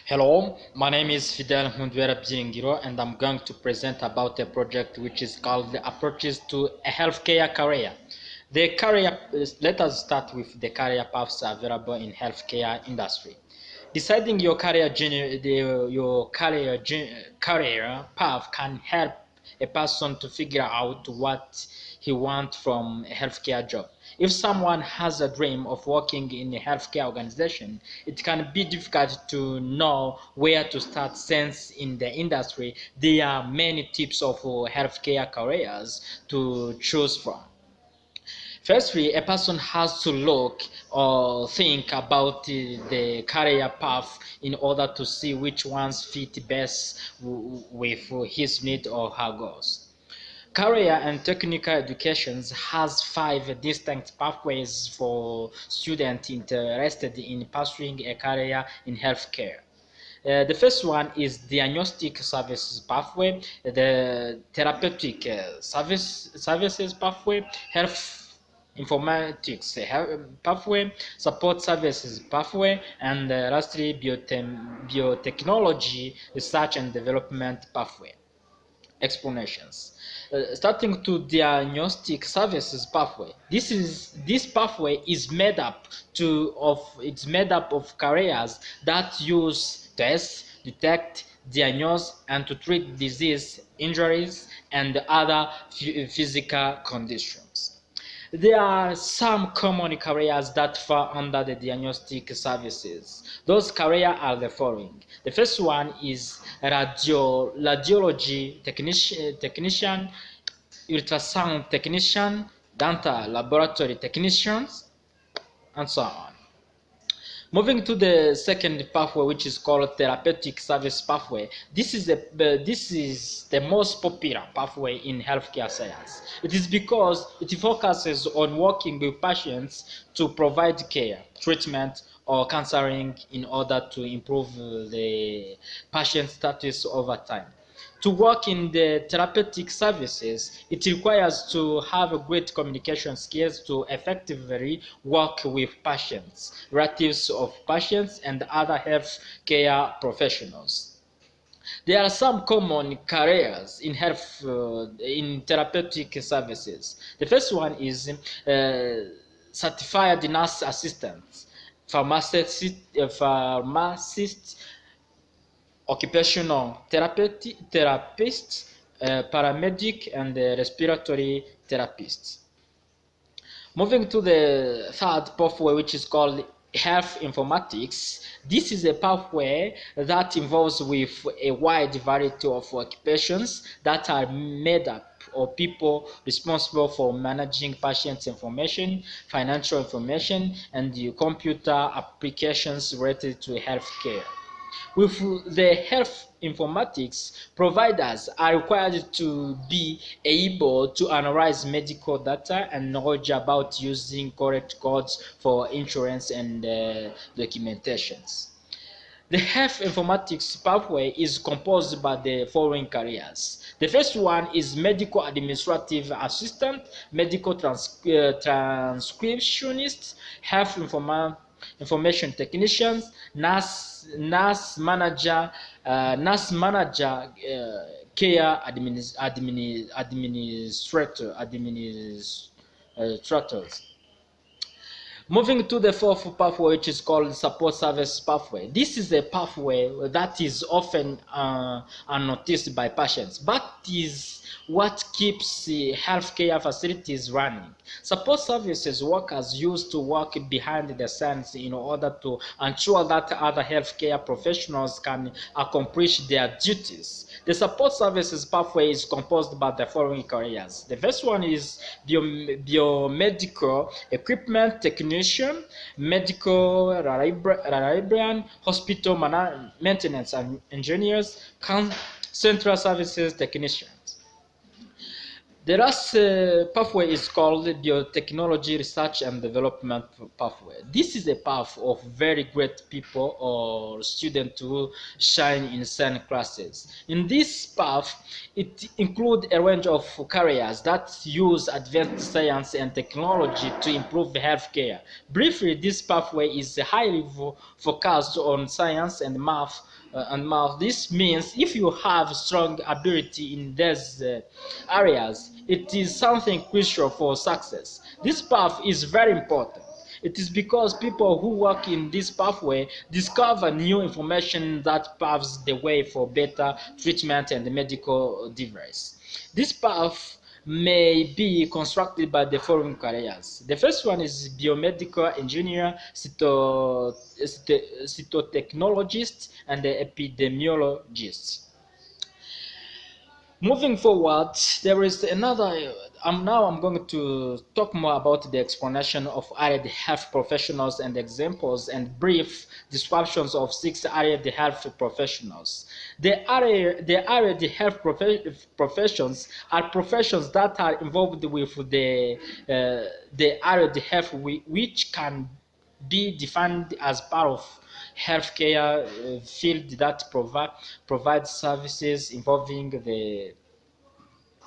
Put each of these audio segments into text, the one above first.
Hello, my name is Fidele and I'm going to present about a project which is called the Approaches to a Healthcare Career. Let us start with the career paths available in healthcare industry. Deciding your career path can help a person to figure out what he wants from a healthcare job. If someone has a dream of working in a healthcare organization, it can be difficult to know where to start since in the industry there are many types of healthcare careers to choose from. Firstly, a person has to look or think about the career path in order to see which ones fit best with his need or her goals. Career and technical education has 5 distinct pathways for students interested in pursuing a career in healthcare. The first one is diagnostic services pathway, the therapeutic services pathway, health informatics pathway, support services pathway, and lastly biotechnology research and development pathway. Explanations. Starting to diagnostic services pathway. This pathway is made up of careers that use tests, detect, diagnose, and to treat disease, injuries, and other physical conditions. There are some common careers that fall under the diagnostic services. Those careers are the following. The first one is radiology technician, ultrasound technician, dental laboratory technicians, and so on. Moving to the second pathway, which is called therapeutic service pathway. This is the most popular pathway in healthcare science. It is because it focuses on working with patients to provide care, treatment, or counseling in order to improve the patient status over time. To work in the therapeutic services, it requires to have a great communication skills to effectively work with patients, relatives of patients, and other health care professionals. There are some common careers in in therapeutic services. The first one is certified nurse assistant, pharmacist, occupational therapist, paramedic, and respiratory therapist. Moving to the third pathway, which is called health informatics. This is a pathway that involves with a wide variety of occupations that are made up of people responsible for managing patient information, financial information, and the computer applications related to healthcare. With the health informatics, providers are required to be able to analyze medical data and knowledge about using correct codes for insurance and documentations. The health informatics pathway is composed by the following careers. The first one is medical administrative assistant, medical transcriptionist, health information technicians, nurse manager, care administrators. Moving to the fourth pathway, which is called support service pathway. This is a pathway that is often unnoticed by patients, but is what keeps healthcare facilities running. Support services workers used to work behind the scenes in order to ensure that other healthcare professionals can accomplish their duties. The support services pathway is composed by the following careers. The first one is biomedical equipment technician, medical librarian, hospital maintenance and engineers, central services technicians. The last pathway is called biotechnology research and development pathway. This is a path of very great people or students who shine in certain classes. In this path, it includes a range of careers that use advanced science and technology to improve healthcare. Briefly, this pathway is highly focused on science and math. This means if you have strong ability in these areas, it is something crucial for success. This path is very important. It is because people who work in this pathway discover new information that paves the way for better treatment and medical device. This path may be constructed by the following careers. The first one is biomedical engineer, cytotechnologist, and epidemiologist. Moving forward, there is another. I'm going to talk more about the explanation of allied health professionals and examples and brief descriptions of 6 allied health professionals. The allied health professions are professions that are involved with the allied health, which can be defined as part of healthcare field that provides services involving the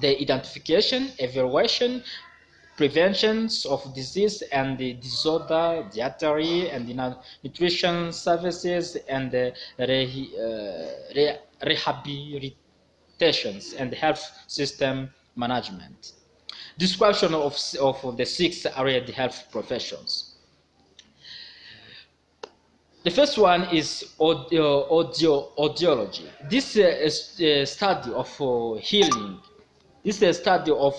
identification, evaluation, preventions of disease and the disorder, dietary and nutrition services, and rehabilitations and health system management. Description of the 6 allied health professions. The first one is audiology. This is a study of healing. This is a study of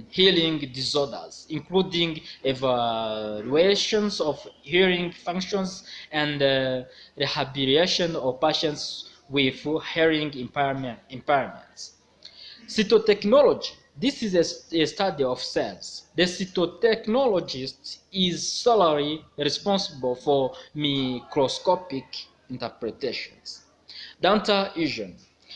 healing disorders, including evaluations of hearing functions and rehabilitation of patients with hearing impairments. Cytotechnology. This is a study of cells. The cytotechnologist is solely responsible for microscopic interpretations. Dental hygiene.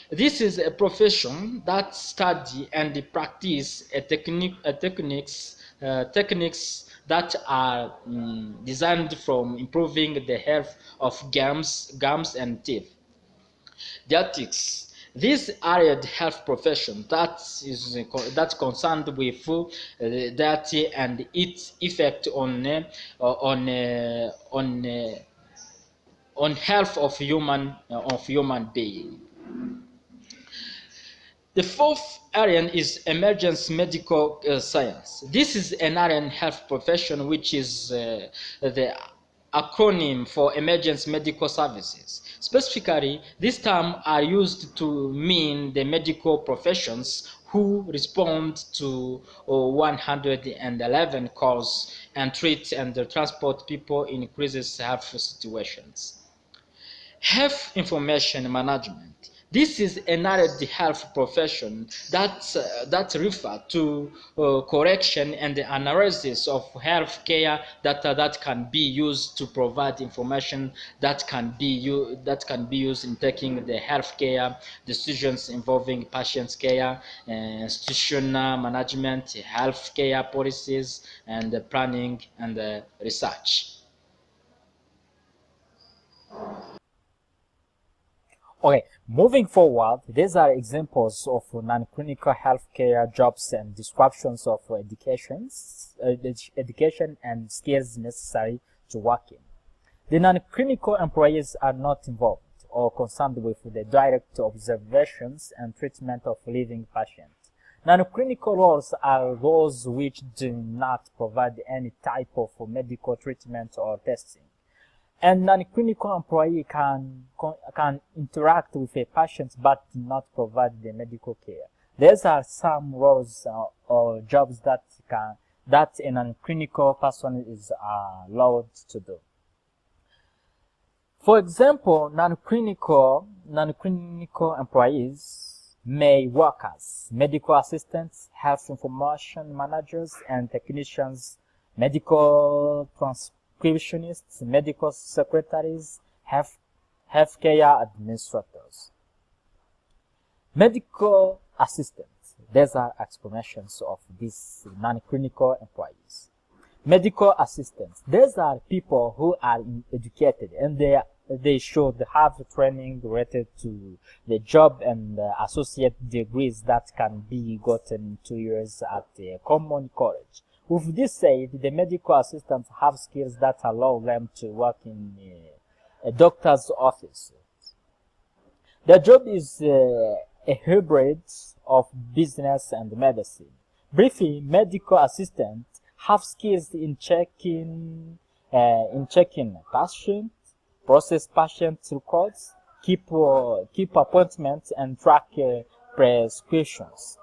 This is a profession that study and practice techniques that are designed for improving the health of gums and teeth. Dietetics. This allied health profession that's concerned with diet and its effect on health of human being. The fourth area is emergency medical science. This is an allied health profession which is the acronym for emergency medical services. Specifically, these terms are used to mean the medical professions who respond to 111 calls and treat and transport people in crisis health situations. Health information management. This is another health profession that refers to correction and the analysis of health care data that can be used to provide information that can be used in taking the health care decisions involving patient care, institutional management, health care policies, and planning and research. Okay, moving forward, these are examples of non-clinical healthcare jobs and descriptions of education and skills necessary to work in. The non-clinical employees are not involved or concerned with the direct observations and treatment of living patients. Non-clinical roles are those which do not provide any type of medical treatment or testing. And non-clinical employee can interact with a patient but not provide the medical care. These are some roles or jobs that a non-clinical person is allowed to do. For example, non-clinical employees may work as medical assistants, health information managers and technicians, medical transcriptionists, medical secretaries, healthcare administrators. Medical assistants. These are explanations of these non-clinical employees. Medical assistants. These are people who are educated and they should have training related to the job and associate degrees that can be gotten in 2 years at a common college. With this said, the medical assistants have skills that allow them to work in a doctor's office. Their job is a hybrid of business and medicine. Briefly, medical assistants have skills in checking patients, process patient records, keep appointments, and track prescriptions.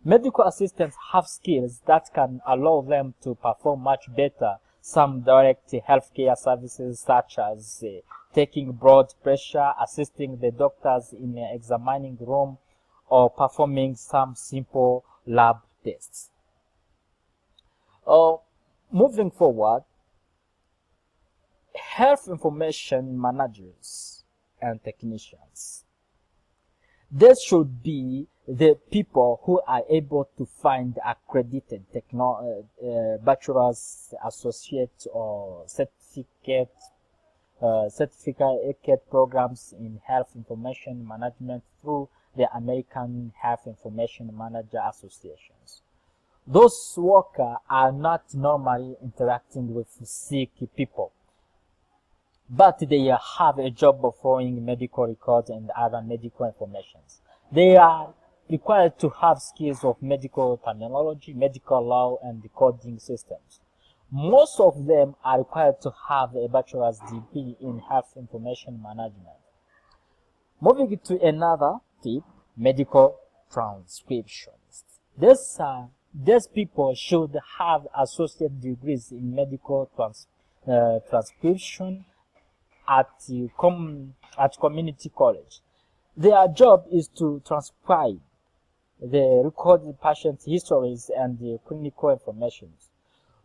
Medical assistants have skills that can allow them to perform much better some direct healthcare services, such as taking blood pressure, assisting the doctors in examining the room, or performing some simple lab tests. Moving forward, health information managers and technicians. They should be the people who are able to find accredited bachelor's, associate, or certificate programs in health information management through the American Health Information Manager Associations. Those workers are not normally interacting with sick people, but they have a job of following medical records and other medical information. They are required to have skills of medical terminology, medical law, and coding systems. Most of them are required to have a bachelor's degree in health information management. Moving to another tip, medical transcriptions. These people should have associate degrees in medical transcription at community college. Their job is to transcribe the recorded patient histories and the clinical information.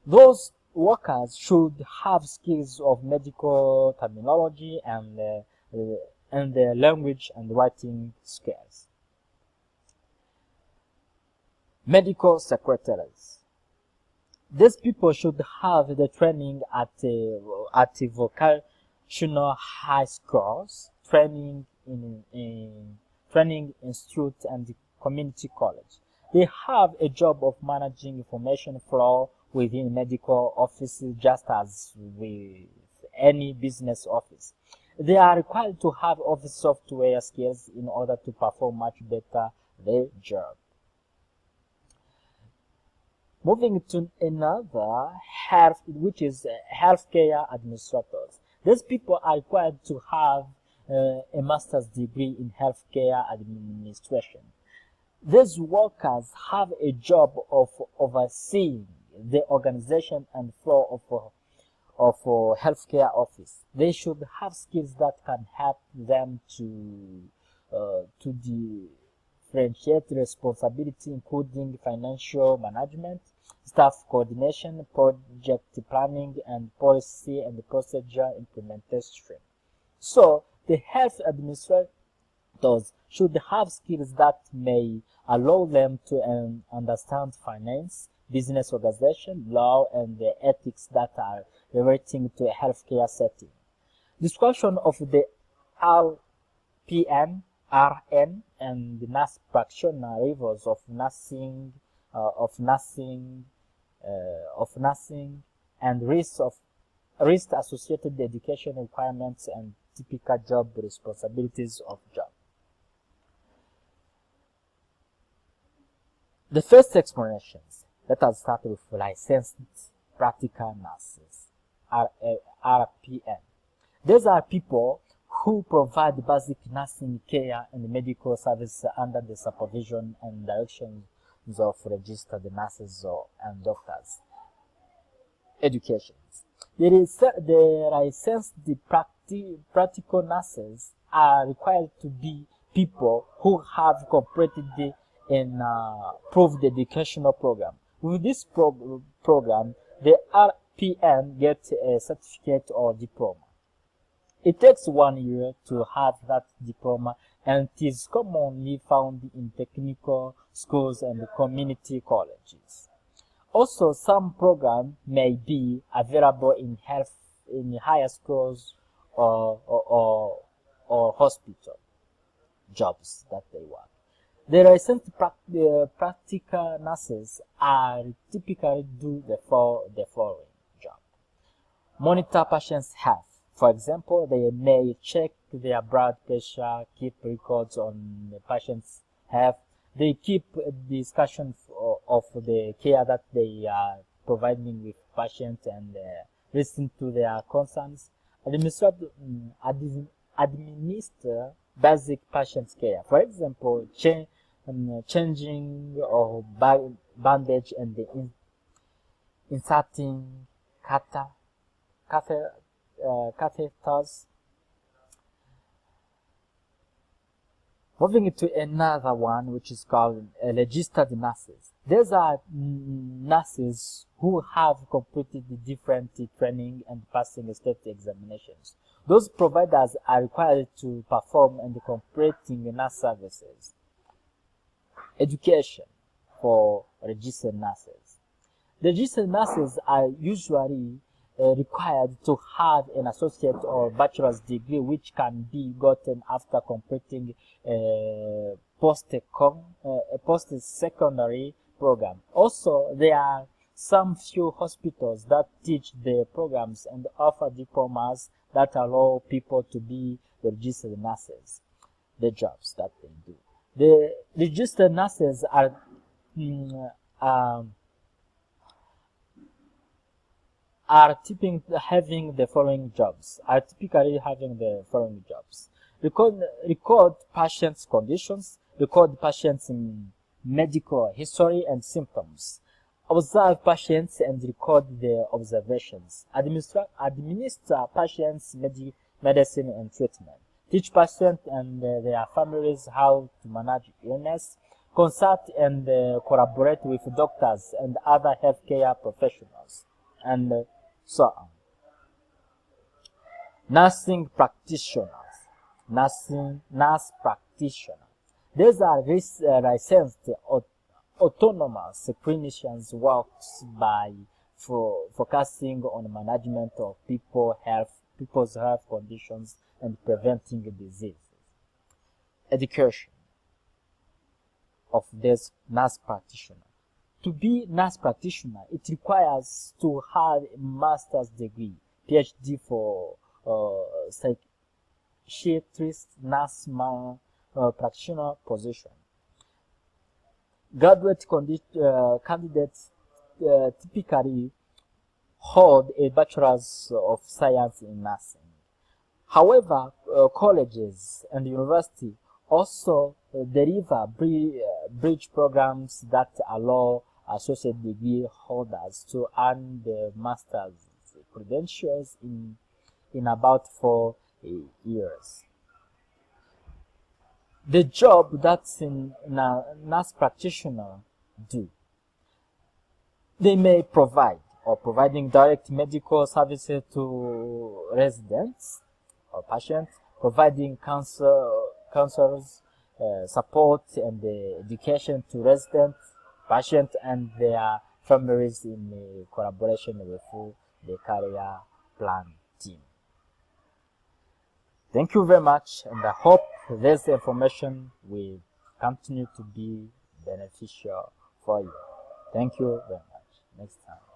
Those workers should have skills of medical terminology and the language and writing skills. Medical secretaries. These people should have the training at vocational high schools, training institute, and community college. They have a job of managing information flow within medical offices, just as with any business office. They are required to have office software skills in order to perform much better their job. Moving to another health, which is healthcare administrators. These people are required to have a master's degree in healthcare administration. These workers have a job of overseeing the organization and flow of healthcare office. They should have skills that can help them to differentiate responsibility, including financial management, staff coordination, project planning, and policy and procedure implementation. So the health administrators should have skills that may allow them to understand finance, business organization, law, and the ethics that are relating to a healthcare setting. Description of the RPN, RN, and the nurse practitioner levels of nursing, and risk associated education requirements and typical job responsibilities of job. The first explanations. Let us start with licensed practical nurses, RPN. These are people who provide basic nursing care and medical services under the supervision and direction of registered nurses and doctors. Educations. The licensed practical nurses are required to be people who have completed an approved educational program. With this program, the RPN gets a certificate or diploma. It takes 1 year to have that diploma, and it is commonly found in technical schools and community colleges. Also, some programs may be available in higher schools or hospital jobs that they work. The recent practical nurses are typically do the following job: monitor patients' health. For example, they may check their blood pressure, keep records on the patient's health. They keep discussion of the care that they are providing with patients and listen to their concerns. Administer basic patient care. For example, changing of bandage and inserting catheters. Moving to another one, which is called registered nurses. These are nurses who have completed different training and passing state examinations. Those providers are required to perform and completing nurse services. Education for registered nurses. Registered nurses are usually required to have an associate or bachelor's degree, which can be gotten after completing a post-secondary program. Also, there are some few hospitals that teach the programs and offer diplomas that allow people to be registered nurses, the jobs that they do. The registered nurses are typically having the following jobs. Record patients' conditions, record patients' medical history and symptoms, observe patients and record their observations, administer patients' medicine and treatment, teach patients and their families how to manage illness, consult and collaborate with doctors and other healthcare professionals, and so on. Nurse practitioners. These are licensed autonomous clinicians works by focusing on management of people's health conditions and preventing diseases. Education of this nurse practitioner. To be nurse practitioner, it requires to have a master's degree, PhD for psychiatrist, nurse practitioner position. Graduate candidates typically hold a bachelor's of science in nursing. However, colleges and universities also deliver bridge programs that allow associate degree holders to earn the master's credentials in about 4 years. The job that's in a nurse practitioner do. They may providing direct medical services to residents or patients, providing counselors, support and education to residents, patients, and their families in collaboration with the career plan team. Thank you very much, and I hope this information will continue to be beneficial for you. Thank you very much. Next time.